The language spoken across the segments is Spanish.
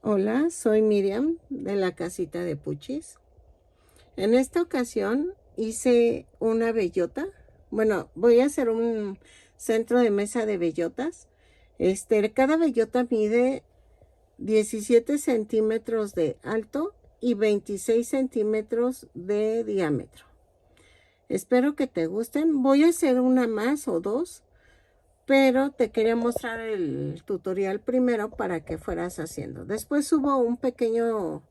Hola, soy Miriam de la casita de Puchis. En esta ocasión hice una bellota. Bueno, voy a hacer un centro de mesa de bellotas. Cada bellota mide 17 centímetros de alto y 26 centímetros de diámetro. Espero que te gusten. Voy a hacer una más o dos, pero te quería mostrar el tutorial primero para que fueras haciendo. Después subo un pequeño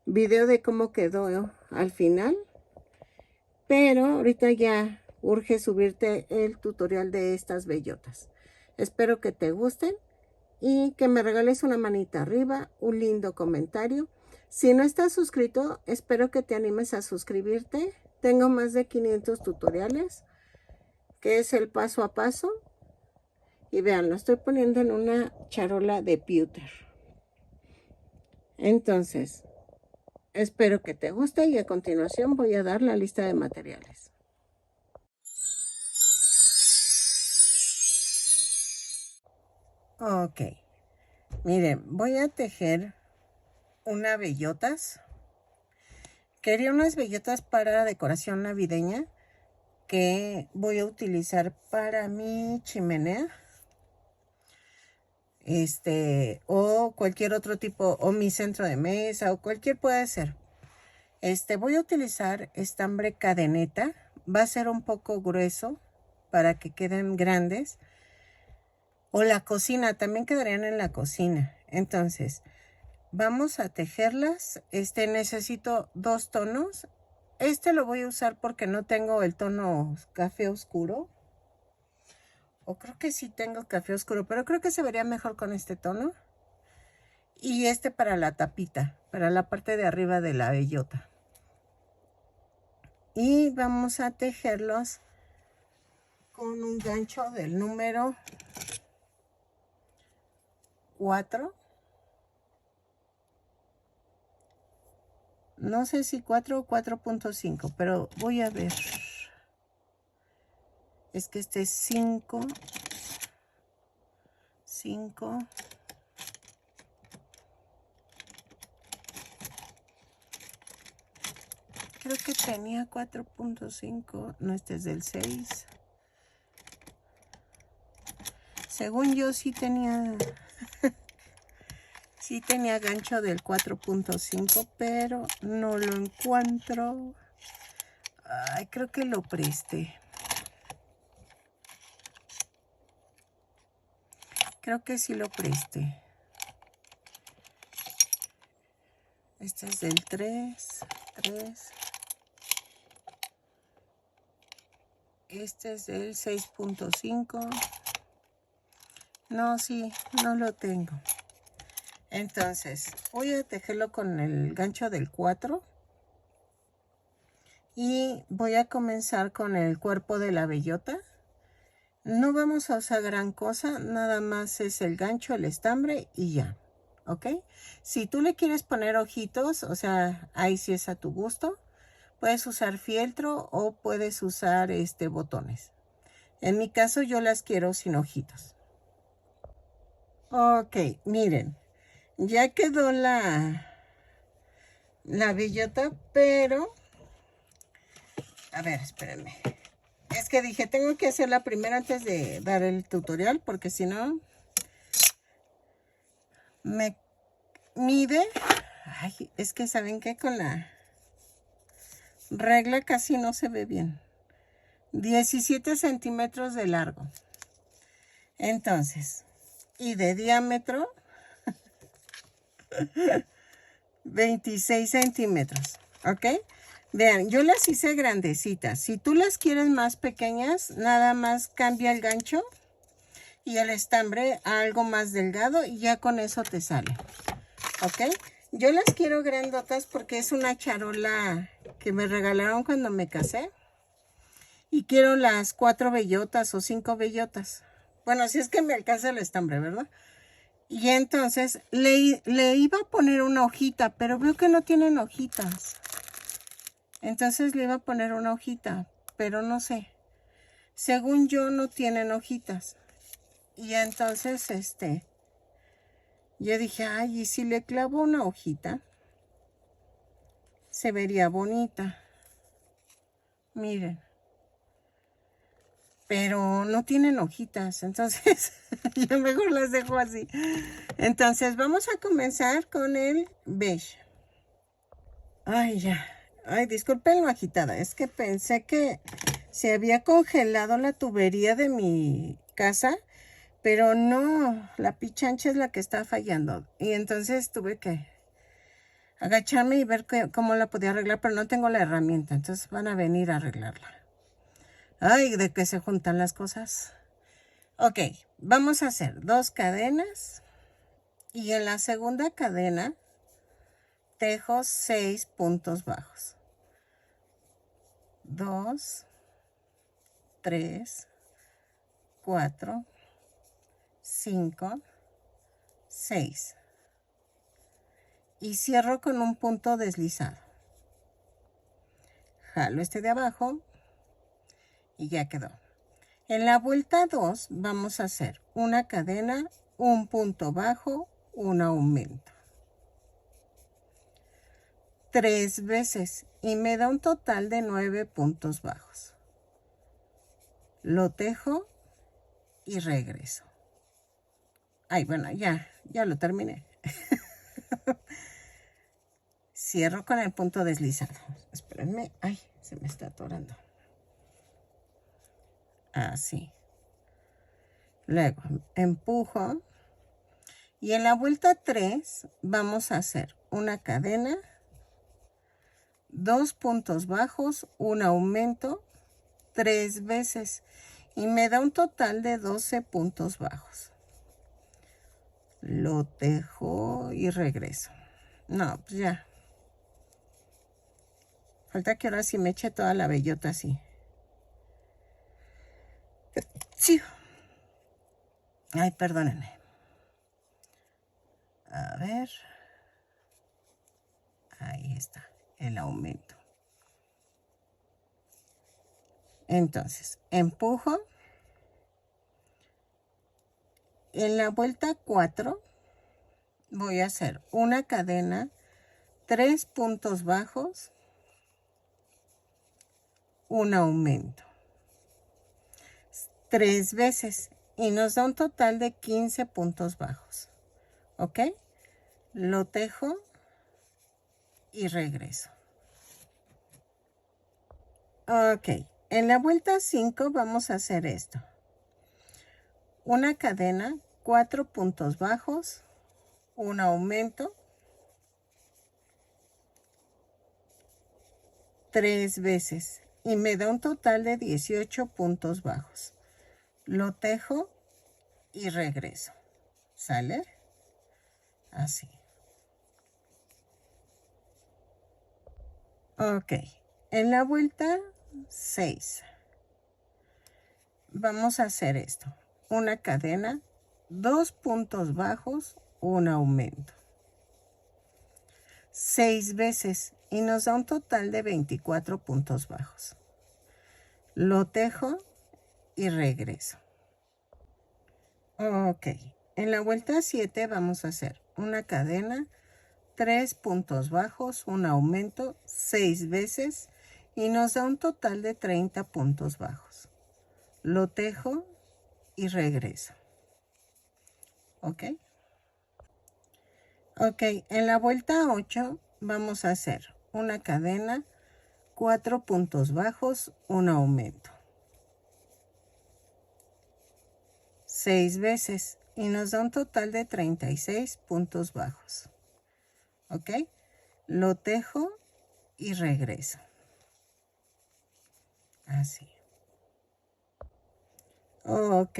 video de cómo quedó al final, pero ahorita ya urge subirte el tutorial de estas bellotas. Espero que te gusten y que me regales una manita arriba, un lindo comentario. Si no estás suscrito, espero que te animes a suscribirte. Tengo más de 500 tutoriales, que es el paso a paso. Y vean, lo estoy poniendo en una charola de pewter. Entonces, espero que te guste y a continuación voy a dar la lista de materiales. Ok, miren, voy a tejer unas bellotas. Quería unas bellotas para decoración navideña que voy a utilizar para mi chimenea. O cualquier otro tipo, o mi centro de mesa, o cualquier puede ser. Voy a utilizar estambre cadeneta. Va a ser un poco grueso para que queden grandes. O la cocina, también quedarían en la cocina. Entonces, vamos a tejerlas. Necesito dos tonos. Lo voy a usar porque no tengo el tono café oscuro. O creo que sí tengo café oscuro, pero creo que se vería mejor con este tono. Y para la tapita, para la parte de arriba de la bellota. Y vamos a tejerlos con un gancho del número 4. No sé si 4 o 4.5, pero voy a ver. Es que este es 5. Creo que tenía 4.5. No, este es del 6. Según yo sí tenía... sí tenía gancho del 4.5, pero no lo encuentro. Ay, creo que lo presté. Creo que sí lo presté. Este es del 3. Este es del 6.5. No, sí, no lo tengo. Entonces, voy a tejerlo con el gancho del 4. Y voy a comenzar con el cuerpo de la bellota. No vamos a usar gran cosa, nada más es el gancho, el estambre y ya. ¿Ok? Si tú le quieres poner ojitos, o sea, ahí sí es a tu gusto. Puedes usar fieltro o puedes usar botones. En mi caso yo las quiero sin ojitos. Ok, miren. Ya quedó la bellota, pero... A ver, espérenme. Es que dije, tengo que hacerla primero antes de dar el tutorial, porque si no... me mide... Ay, es que ¿saben qué? Con la regla casi no se ve bien. 17 centímetros de largo. Entonces, y de diámetro... 26 centímetros, ¿ok? Vean, yo las hice grandecitas. Si tú las quieres más pequeñas, nada más cambia el gancho y el estambre a algo más delgado y ya con eso te sale, ¿ok? Yo las quiero grandotas porque es una charola que me regalaron cuando me casé. Y quiero las 4 bellotas o 5 bellotas. Bueno, si es que me alcanza el estambre, ¿verdad? Y entonces le iba a poner una hojita, pero veo que no tienen hojitas. Entonces le iba a poner una hojita, pero no sé. Según yo no tienen hojitas. Y entonces Yo dije, ay, y si le clavo una hojita, se vería bonita. Miren. Pero no tienen hojitas, entonces yo mejor las dejo así. Entonces vamos a comenzar con el beige. Ay, ya. Ay, disculpen lo agitada. Es que pensé que se había congelado la tubería de mi casa, pero no, la pichancha es la que está fallando. Y entonces tuve que agacharme y ver cómo la podía arreglar, pero no tengo la herramienta. Entonces van a venir a arreglarla. Ay, de que se juntan las cosas. Ok, vamos a hacer 2 cadenas. Y en la segunda cadena tejo 6 puntos bajos. 2, 3, 4, 5, 6. Y cierro con un punto deslizado. Jalo este de abajo y ya quedó. En la vuelta 2 vamos a hacer una cadena, un punto bajo, un aumento. 3 veces y me da un total de 9 puntos bajos. Lo tejo y regreso. Ay, bueno, ya lo terminé. Cierro con el punto deslizado. Espérenme. Ay, se me está atorando. Así. Luego empujo. Y en la vuelta 3 vamos a hacer una cadena, 2 puntos bajos, un aumento, 3 veces. Y me da un total de 12 puntos bajos. Lo tejo y regreso. No, pues ya. Falta que ahora sí me eche toda la bellota así. Sí. Ay, perdónenme. A ver. Ahí está, el aumento. Entonces, empujo. En la vuelta 4 voy a hacer una cadena, 3 puntos bajos, un aumento. 3 veces y nos da un total de 15 puntos bajos. ¿Ok? Lo tejo y regreso. Ok, en la vuelta 5 vamos a hacer esto. Una cadena, 4 puntos bajos, un aumento, 3 veces y me da un total de 18 puntos bajos. Lo tejo y regreso. ¿Sale? Así. Ok, en la vuelta 6 vamos a hacer esto. Una cadena, 2 puntos bajos, un aumento. 6 veces y nos da un total de 24 puntos bajos. Lo tejo y regreso. Ok, en la vuelta 7 vamos a hacer una cadena, 3 puntos bajos, un aumento, 6 veces y nos da un total de 30 puntos bajos. Lo tejo y regreso. ¿Ok? Ok, en la vuelta 8 vamos a hacer una cadena, 4 puntos bajos, un aumento. 6 veces y nos da un total de 36 puntos bajos. ¿Ok? Lo tejo y regreso. Así. Ok.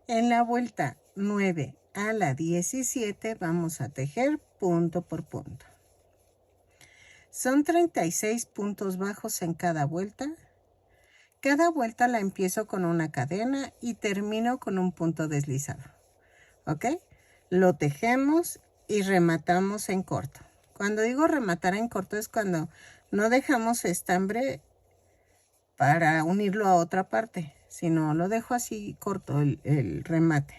En la vuelta 9 a la 17 vamos a tejer punto por punto. Son 36 puntos bajos en cada vuelta. Cada vuelta la empiezo con una cadena y termino con un punto deslizado. ¿Ok? Lo tejemos y rematamos en corto. Cuando digo rematar en corto es cuando no dejamos estambre para unirlo a otra parte, sino lo dejo así corto el remate.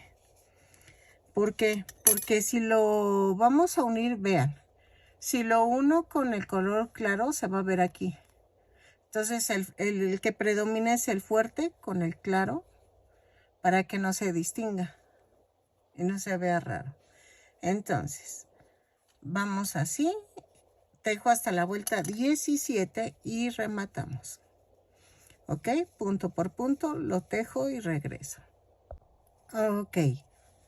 ¿Por qué? Porque si lo vamos a unir, vean, si lo uno con el color claro se va a ver aquí. Entonces el que predomina es el fuerte con el claro para que no se distinga y no se vea raro. Entonces, vamos así, tejo hasta la vuelta 17 y rematamos. Ok, punto por punto, lo tejo y regreso. Ok,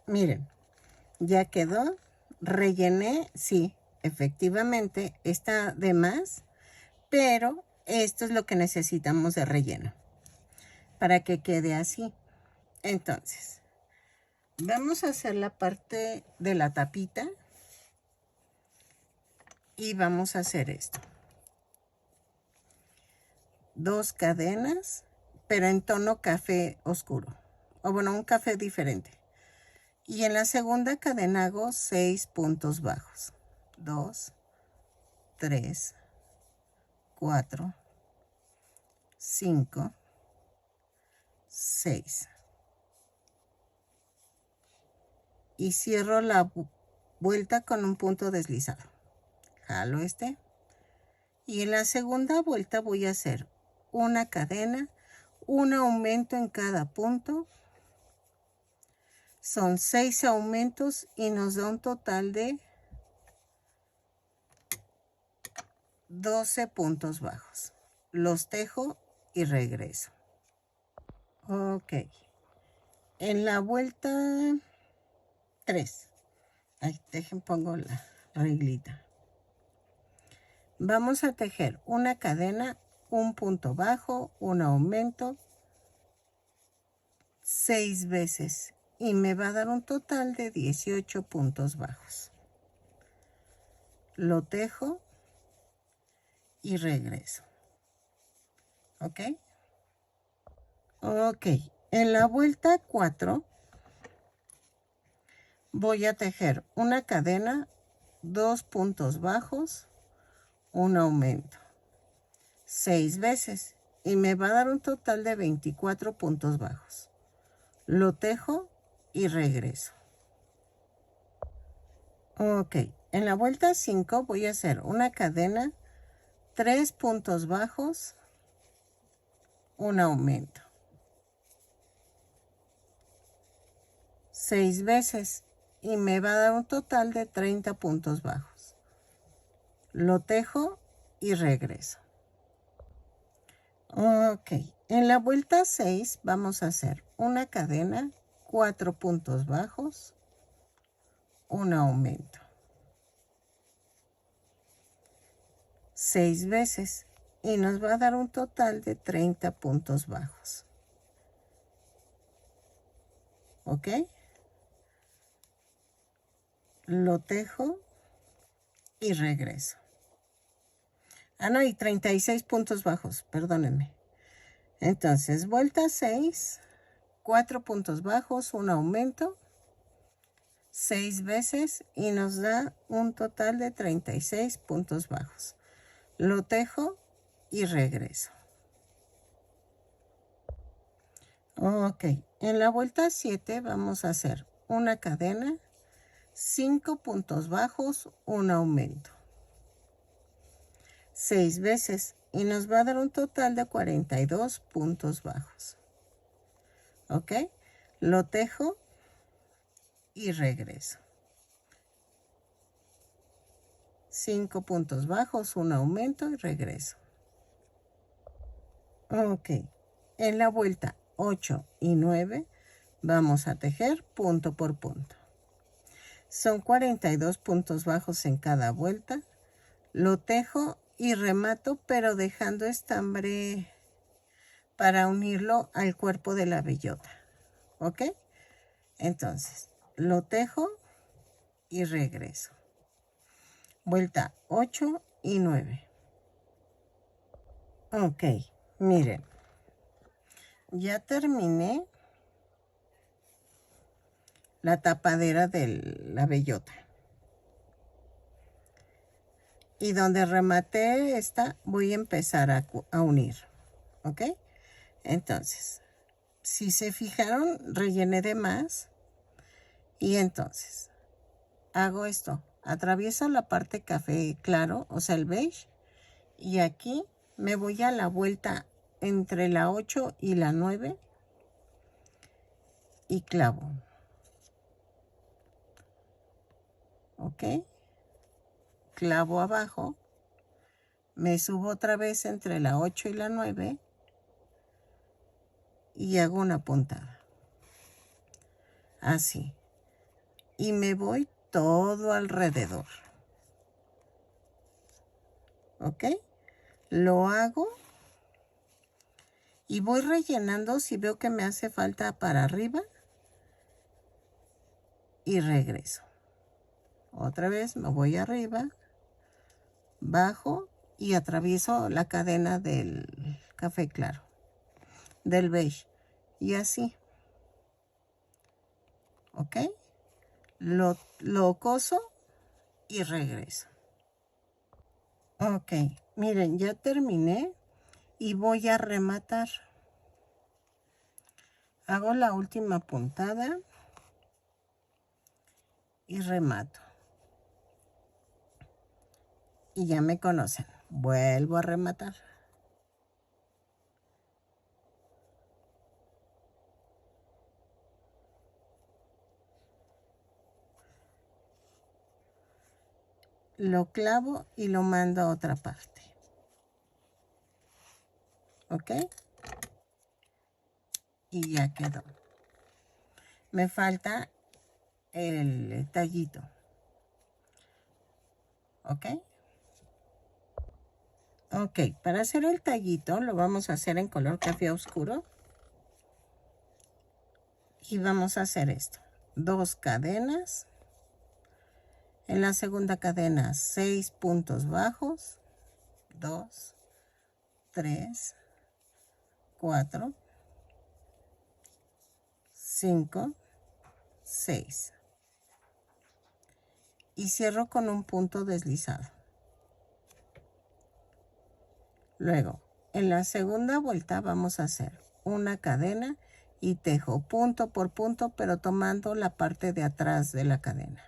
miren, ya quedó, rellené, sí, efectivamente está de más, pero esto es lo que necesitamos de relleno para que quede así. Entonces, vamos a hacer la parte de la tapita y vamos a hacer esto. 2 cadenas, pero en tono café oscuro, o bueno, un café diferente. Y en la segunda cadena hago 6 puntos bajos. 2, 3, 4, 5, 6. Y cierro la vuelta con un punto deslizado. Jalo este. Y en la segunda vuelta voy a hacer una cadena, un aumento en cada punto. Son 6 aumentos y nos da un total de 12 puntos bajos. Los tejo y regreso. Ok. En la vuelta 3. Ahí, dejen, pongo la reglita. Vamos a tejer una cadena, un punto bajo, un aumento, 6 veces. Y me va a dar un total de 18 puntos bajos. Lo tejo y regreso. ¿Ok? Ok. En la vuelta 4 voy a tejer una cadena, 2 puntos bajos, un aumento, 6 veces. Y me va a dar un total de 24 puntos bajos. Lo tejo y regreso. Ok. En la vuelta 5 voy a hacer una cadena, 3 puntos bajos, un aumento, 6 veces y me va a dar un total de 30 puntos bajos. Lo tejo y regreso. Ok, en la vuelta 6 vamos a hacer una cadena, 4 puntos bajos, un aumento, 6 veces y nos va a dar un total de 30 puntos bajos. ¿Ok? Lo tejo y regreso. Ah, no, y 36 puntos bajos, perdónenme. Entonces, vuelta 6, 4 puntos bajos, un aumento, 6 veces y nos da un total de 36 puntos bajos. Lo tejo y regreso. Ok, en la vuelta 7 vamos a hacer una cadena, 5 puntos bajos, un aumento, 6 veces y nos va a dar un total de 42 puntos bajos. Ok, lo tejo y regreso. 5 puntos bajos, un aumento y regreso. Ok, en la vuelta 8 y 9 vamos a tejer punto por punto. Son 42 puntos bajos en cada vuelta. Lo tejo y remato, pero dejando estambre para unirlo al cuerpo de la bellota. ¿Ok? Entonces, lo tejo y regreso. Vuelta 8 y 9. Ok, miren. Ya terminé la tapadera de la bellota. Y donde rematé esta, voy a empezar a unir. ¿Ok? Entonces, si se fijaron, rellené de más. Y entonces hago esto, atravieso la parte café claro, o sea el beige, y aquí me voy a la vuelta entre la 8 y la 9 y clavo. Ok, clavo abajo, me subo otra vez entre la 8 y la 9 y hago una puntada, así, y me voy todo alrededor. Ok, lo hago y voy rellenando si veo que me hace falta para arriba y regreso. Otra vez me voy arriba, bajo y atravieso la cadena del café claro, del beige, y así. Ok, lo coso y regreso. Ok, miren, ya terminé y voy a rematar. Hago la última puntada y remato. Y ya me conocen. Vuelvo a rematar. Lo clavo y lo mando a otra parte. ¿Ok? Y ya quedó. Me falta el tallito. ¿Ok? Ok, para hacer el tallito lo vamos a hacer en color café oscuro. Y vamos a hacer esto. 2 cadenas. En la segunda cadena 6 puntos bajos. 2, 3, 4, 5, 6. Y cierro con un punto deslizado. Luego, en la segunda vuelta vamos a hacer una cadena y tejo punto por punto, pero tomando la parte de atrás de la cadena.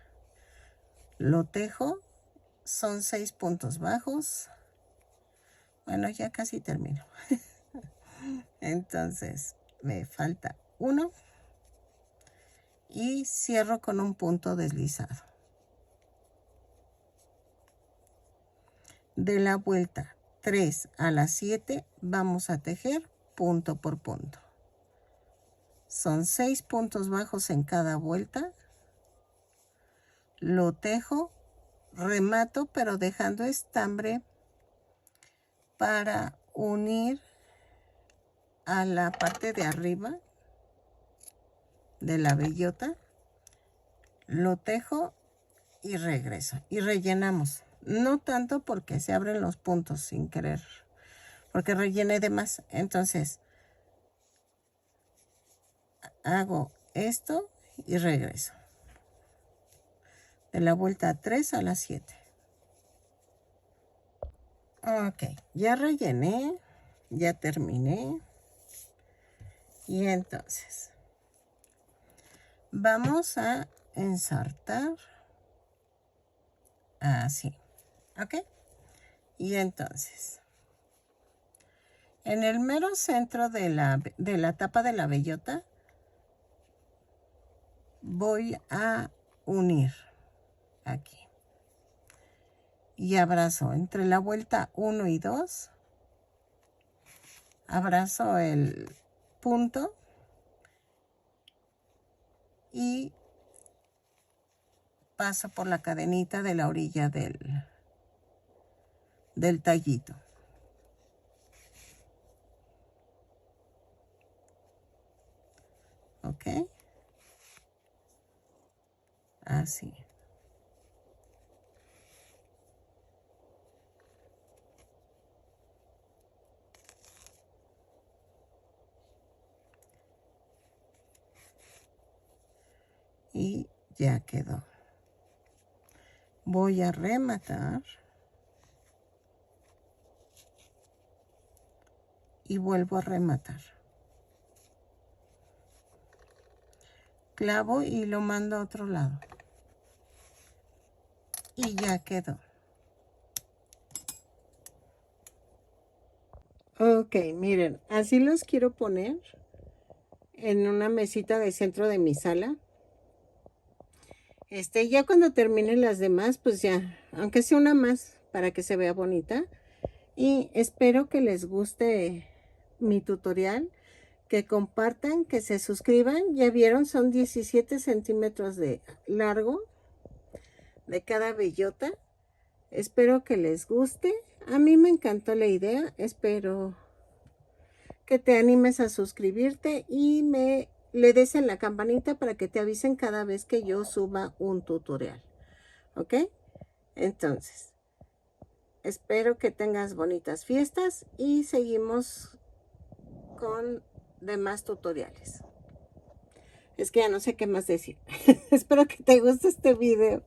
Lo tejo, son 6 puntos bajos. Bueno, ya casi termino. Entonces, me falta uno y cierro con un punto deslizado. De la vuelta 3 a la 7 vamos a tejer punto por punto. Son 6 puntos bajos en cada vuelta. Lo tejo, remato, pero dejando estambre para unir a la parte de arriba de la bellota. Lo tejo y regreso. Y rellenamos. No tanto porque se abren los puntos sin querer, porque rellené de más. Entonces, hago esto y regreso. De la vuelta 3 a la 7. Ok, ya rellené, ya terminé. Y entonces, vamos a ensartar así. Ok, y entonces, en el mero centro de la tapa de la bellota, voy a unir aquí. Y abrazo entre la vuelta 1 y 2. Abrazo el punto y paso por la cadenita de la orilla del tallito. Ok. Así. Y ya quedó. Voy a rematar. Y vuelvo a rematar. clavo y lo mando a otro lado. Y ya quedó. Ok, miren, así los quiero poner en una mesita de centro de mi sala. Ya cuando termine las demás, pues ya, aunque sea una más para que se vea bonita. Y espero que les guste mi tutorial, que compartan, que se suscriban. Ya vieron, son 17 centímetros de largo de cada bellota. Espero que les guste. A mí me encantó la idea. Espero que te animes a suscribirte y le des en la campanita para que te avisen cada vez que yo suba un tutorial. ¿Ok? Entonces, espero que tengas bonitas fiestas y seguimos con demás tutoriales. Es que ya no sé qué más decir. Espero que te guste este video.